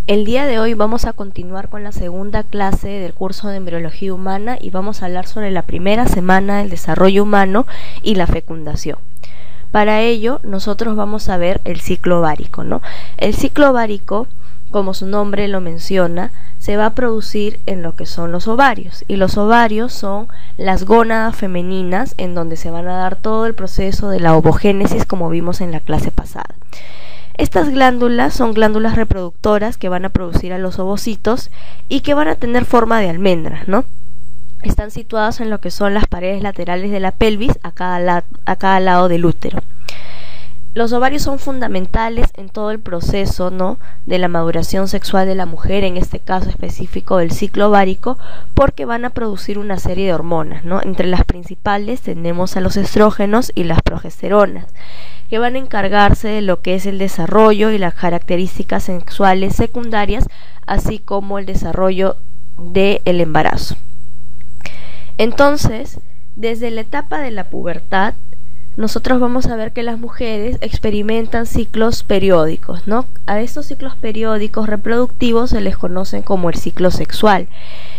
El día de hoy vamos a continuar con la segunda clase del curso de embriología humana y vamos a hablar sobre la primera semana del desarrollo humano y la fecundación. Para ello, nosotros vamos a ver el ciclo ovárico, ¿no? El ciclo ovárico, como su nombre lo menciona, se va a producir en lo que son los ovarios, y los ovarios son las gónadas femeninas en donde se van a dar todo el proceso de la ovogénesis, como vimos en la clase pasada. Estas glándulas son glándulas reproductoras que van a producir a los ovocitos y que van a tener forma de almendras, ¿no? Están situadas en lo que son las paredes laterales de la pelvis a cada lado del útero. Los ovarios son fundamentales en todo el proceso, ¿no?, de la maduración sexual de la mujer, en este caso específico del ciclo ovárico, porque van a producir una serie de hormonas, ¿no? Entre las principales tenemos a los estrógenos y las progesteronas, que van a encargarse de lo que es el desarrollo y las características sexuales secundarias, así como el desarrollo del embarazo. Entonces, desde la etapa de la pubertad, nosotros vamos a ver que las mujeres experimentan ciclos periódicos, ¿no? A estos ciclos periódicos reproductivos se les conocen como el ciclo sexual.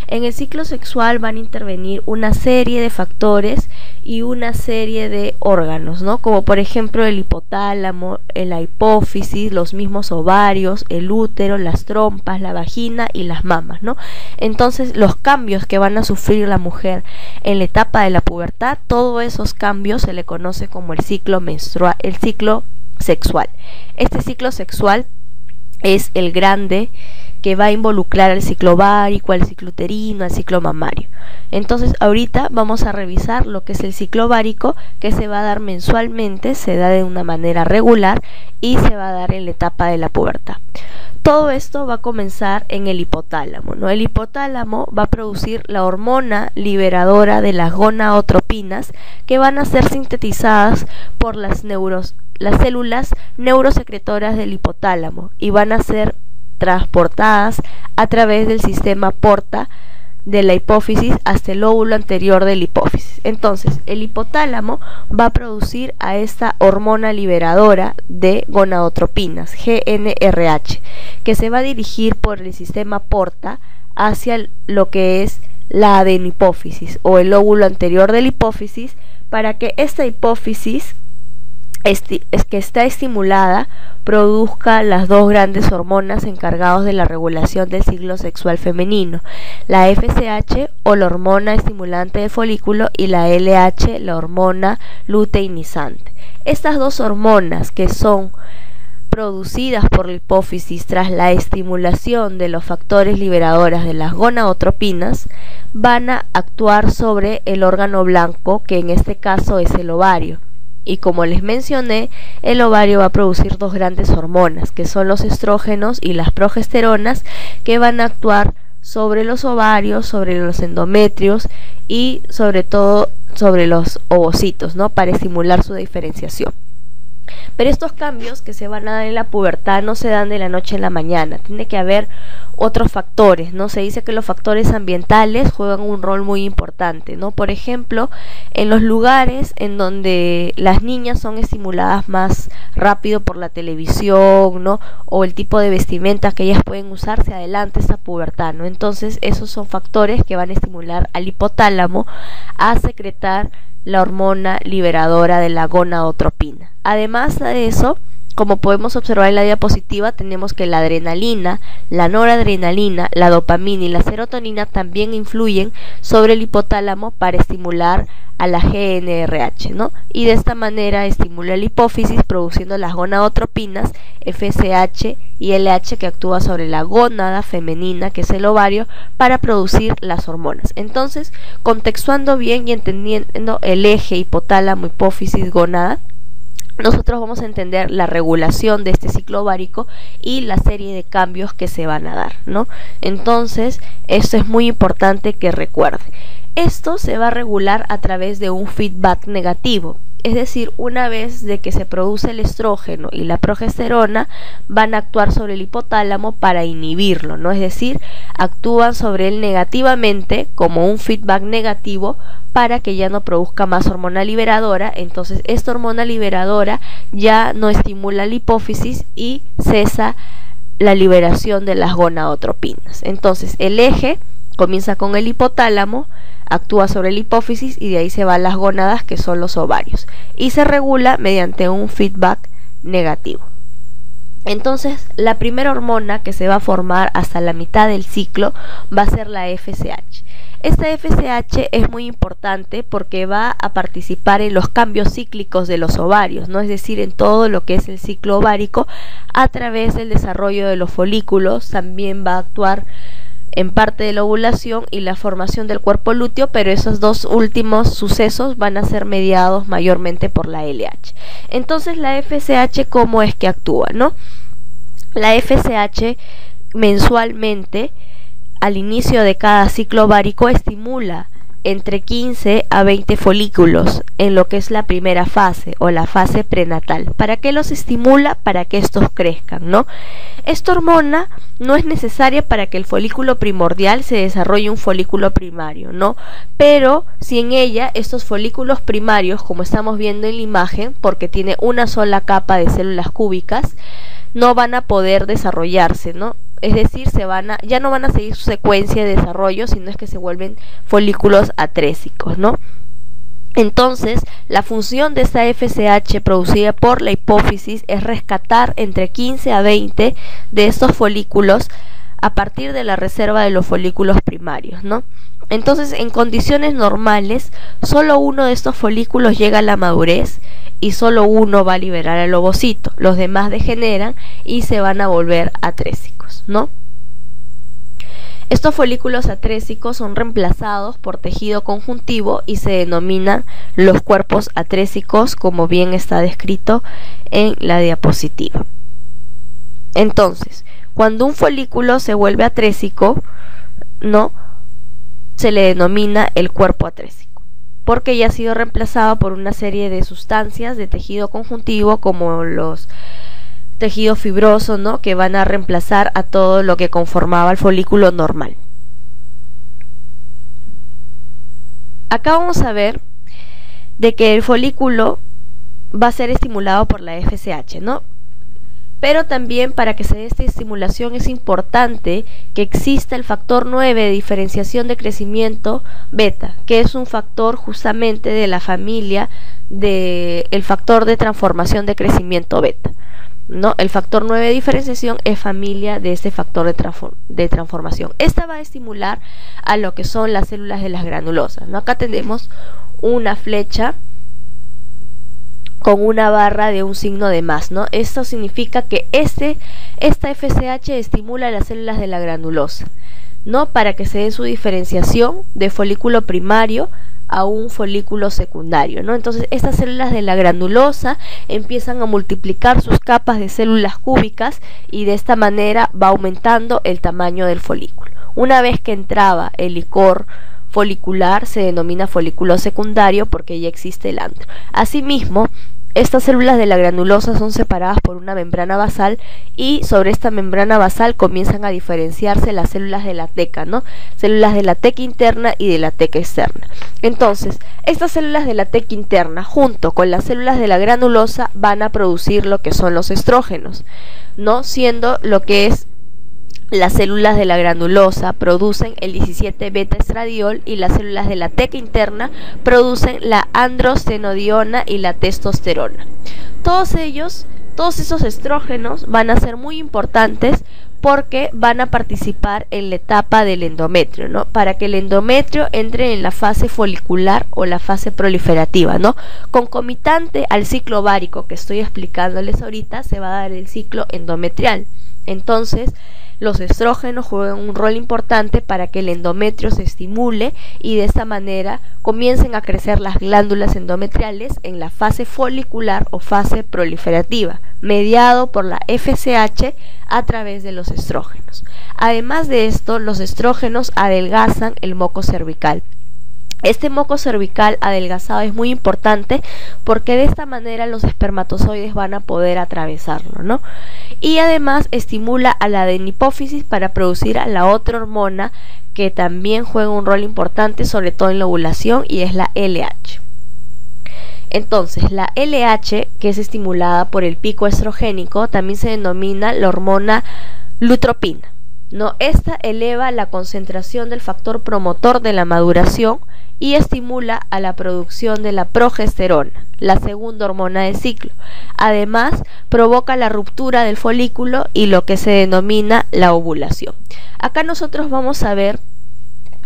En el ciclo sexual van a intervenir una serie de factores y una serie de órganos, ¿no? Como por ejemplo el hipotálamo, la hipófisis, los mismos ovarios, el útero, las trompas, la vagina y las mamas, ¿no? Entonces, los cambios que van a sufrir la mujer en la etapa de la pubertad, todos esos cambios se le conoce como el ciclo menstrual, el ciclo sexual. Este ciclo sexual es el grande, que va a involucrar al ciclo ovárico, al ciclo uterino, al ciclo mamario. Entonces, ahorita vamos a revisar lo que es el ciclo ovárico, que se va a dar mensualmente, se da de una manera regular y se va a dar en la etapa de la pubertad. Todo esto va a comenzar en el hipotálamo, ¿no? El hipotálamo va a producir la hormona liberadora de las gonadotropinas, que van a ser sintetizadas por las células neurosecretoras del hipotálamo y van a ser transportadas a través del sistema porta de la hipófisis hasta el lóbulo anterior de la hipófisis. Entonces, el hipotálamo va a producir a esta hormona liberadora de gonadotropinas, GnRH, que se va a dirigir por el sistema porta hacia lo que es la adenihipófisis o el lóbulo anterior de la hipófisis, para que esta hipófisis que está estimulada produzca las dos grandes hormonas encargadas de la regulación del ciclo sexual femenino, la FSH o la hormona estimulante del folículo y la LH, la hormona luteinizante. Estas dos hormonas, que son producidas por la hipófisis tras la estimulación de los factores liberadores de las gonadotropinas, van a actuar sobre el órgano blanco, que en este caso es el ovario. Y como les mencioné, el ovario va a producir dos grandes hormonas, que son los estrógenos y las progesteronas, que van a actuar sobre los ovarios, sobre los endometrios y sobre todo sobre los ovocitos, ¿no?, para estimular su diferenciación. Pero estos cambios que se van a dar en la pubertad no se dan de la noche a la mañana, tiene que haber otros factores, ¿no? Se dice que los factores ambientales juegan un rol muy importante, ¿no? Por ejemplo, en los lugares en donde las niñas son estimuladas más rápido por la televisión, ¿no?, o el tipo de vestimenta que ellas pueden usar, se adelanta esa pubertad, ¿no? Entonces, esos son factores que van a estimular al hipotálamo a secretar la hormona liberadora de la gonadotropina. Además de eso, como podemos observar en la diapositiva, tenemos que la adrenalina, la noradrenalina, la dopamina y la serotonina también influyen sobre el hipotálamo para estimular a la GnRH, ¿no? Y de esta manera estimula la hipófisis produciendo las gonadotropinas, FSH y LH, que actúa sobre la gónada femenina, que es el ovario, para producir las hormonas. Entonces, contextuando bien y entendiendo el eje hipotálamo, hipófisis, gónada, nosotros vamos a entender la regulación de este ciclo ovárico y la serie de cambios que se van a dar, ¿no? Entonces, esto es muy importante que recuerde. Esto se va a regular a través de un feedback negativo. Es decir, una vez de que se produce el estrógeno y la progesterona, van a actuar sobre el hipotálamo para inhibirlo, ¿no? Es decir, actúan sobre él negativamente como un feedback negativo para que ya no produzca más hormona liberadora. Entonces, esta hormona liberadora ya no estimula la hipófisis y cesa la liberación de las gonadotropinas. Entonces el eje comienza con el hipotálamo, actúa sobre la hipófisis y de ahí se van las gónadas, que son los ovarios, y se regula mediante un feedback negativo. Entonces la primera hormona que se va a formar hasta la mitad del ciclo va a ser la FSH. Esta FSH es muy importante porque va a participar en los cambios cíclicos de los ovarios, ¿no? Es decir, en todo lo que es el ciclo ovárico, a través del desarrollo de los folículos. También va a actuar en parte de la ovulación y la formación del cuerpo lúteo, pero esos dos últimos sucesos van a ser mediados mayormente por la LH. Entonces la FSH, ¿cómo es que actúa, no? La FSH mensualmente, al inicio de cada ciclo ovárico, estimula entre 15 a 20 folículos en lo que es la primera fase o la fase prenatal. ¿Para qué los estimula? Para que estos crezcan, ¿no? Esta hormona no es necesaria para que el folículo primordial se desarrolle un folículo primario, ¿no? Pero si en ella estos folículos primarios, como estamos viendo en la imagen, porque tiene una sola capa de células cúbicas, no van a poder desarrollarse, ¿no? Es decir, ya no van a seguir su secuencia de desarrollo, sino es que se vuelven folículos atrésicos, ¿no? Entonces, la función de esta FSH producida por la hipófisis es rescatar entre 15 a 20 de estos folículos a partir de la reserva de los folículos primarios, ¿no? Entonces, en condiciones normales, solo uno de estos folículos llega a la madurez y solo uno va a liberar al ovocito. Los demás degeneran y se van a volver atrésicos, ¿no? Estos folículos atrésicos son reemplazados por tejido conjuntivo y se denominan los cuerpos atrésicos, como bien está descrito en la diapositiva. Entonces, cuando un folículo se vuelve atrésico, ¿no?, se le denomina el cuerpo atrésico, porque ya ha sido reemplazado por una serie de sustancias de tejido conjuntivo, como los tejidos fibrosos, ¿no?, que van a reemplazar a todo lo que conformaba el folículo normal. Acá vamos a ver de que el folículo va a ser estimulado por la FSH, ¿no? Pero también, para que se dé esta estimulación, es importante que exista el factor 9 de diferenciación de crecimiento beta, que es un factor justamente de la familia del factor de transformación de crecimiento beta, ¿no? El factor 9 de diferenciación es familia de este factor de transformación. Esta va a estimular a lo que son las células de las granulosas, ¿no? Acá tenemos una flecha con una barra de un signo de más, ¿no? Esto significa que esta FSH estimula las células de la granulosa, ¿no?, para que se dé su diferenciación de folículo primario a un folículo secundario, ¿no? Entonces estas células de la granulosa empiezan a multiplicar sus capas de células cúbicas y de esta manera va aumentando el tamaño del folículo. Una vez que entraba el licor folicular, se denomina folículo secundario porque ya existe el antro. Asimismo, estas células de la granulosa son separadas por una membrana basal y sobre esta membrana basal comienzan a diferenciarse las células de la teca, ¿no? Células de la teca interna y de la teca externa. Entonces, estas células de la teca interna junto con las células de la granulosa van a producir lo que son los estrógenos, ¿no?, siendo lo que es las células de la granulosa producen el 17 beta estradiol y las células de la teca interna producen la androstenodiona y la testosterona. Todos esos estrógenos van a ser muy importantes porque van a participar en la etapa del endometrio, ¿no?, para que el endometrio entre en la fase folicular o la fase proliferativa, ¿no? Concomitante al ciclo ovárico que estoy explicándoles ahorita, se va a dar el ciclo endometrial. Entonces, los estrógenos juegan un rol importante para que el endometrio se estimule y de esta manera comiencen a crecer las glándulas endometriales en la fase folicular o fase proliferativa, mediado por la FSH a través de los estrógenos. Además de esto, los estrógenos adelgazan el moco cervical. Este moco cervical adelgazado es muy importante porque de esta manera los espermatozoides van a poder atravesarlo, ¿no? Y además estimula a la adenipófisis para producir a la otra hormona que también juega un rol importante, sobre todo en la ovulación, y es la LH. Entonces, la LH, que es estimulada por el pico estrogénico, también se denomina la hormona lutropina, ¿no? Esta eleva la concentración del factor promotor de la maduración y estimula a la producción de la progesterona, la segunda hormona del ciclo. Además, provoca la ruptura del folículo y lo que se denomina la ovulación. Acá nosotros vamos a ver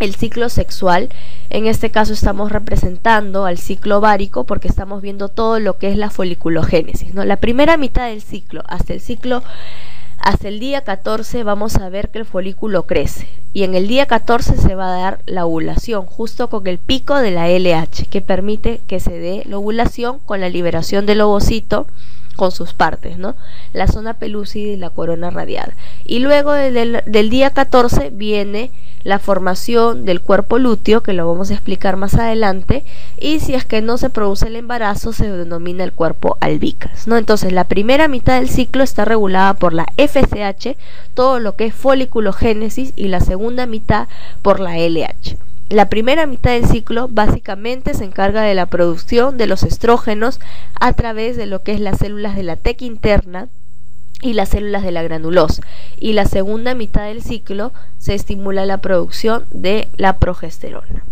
el ciclo sexual. En este caso estamos representando al ciclo ovárico porque estamos viendo todo lo que es la foliculogénesis, ¿no? La primera mitad del ciclo, hasta el día 14 vamos a ver que el folículo crece y en el día 14 se va a dar la ovulación justo con el pico de la LH que permite que se dé la ovulación con la liberación del ovocito con sus partes, ¿no? La zona pelúcida y la corona radiada. Y luego del día 14 viene la formación del cuerpo lúteo, que lo vamos a explicar más adelante, y si es que no se produce el embarazo se denomina el cuerpo albicans, ¿no? Entonces la primera mitad del ciclo está regulada por la FSH, todo lo que es foliculogénesis, y la segunda mitad por la LH. La primera mitad del ciclo básicamente se encarga de la producción de los estrógenos a través de lo que es las células de la teca interna y las células de la granulosa, y la segunda mitad del ciclo se estimula la producción de la progesterona.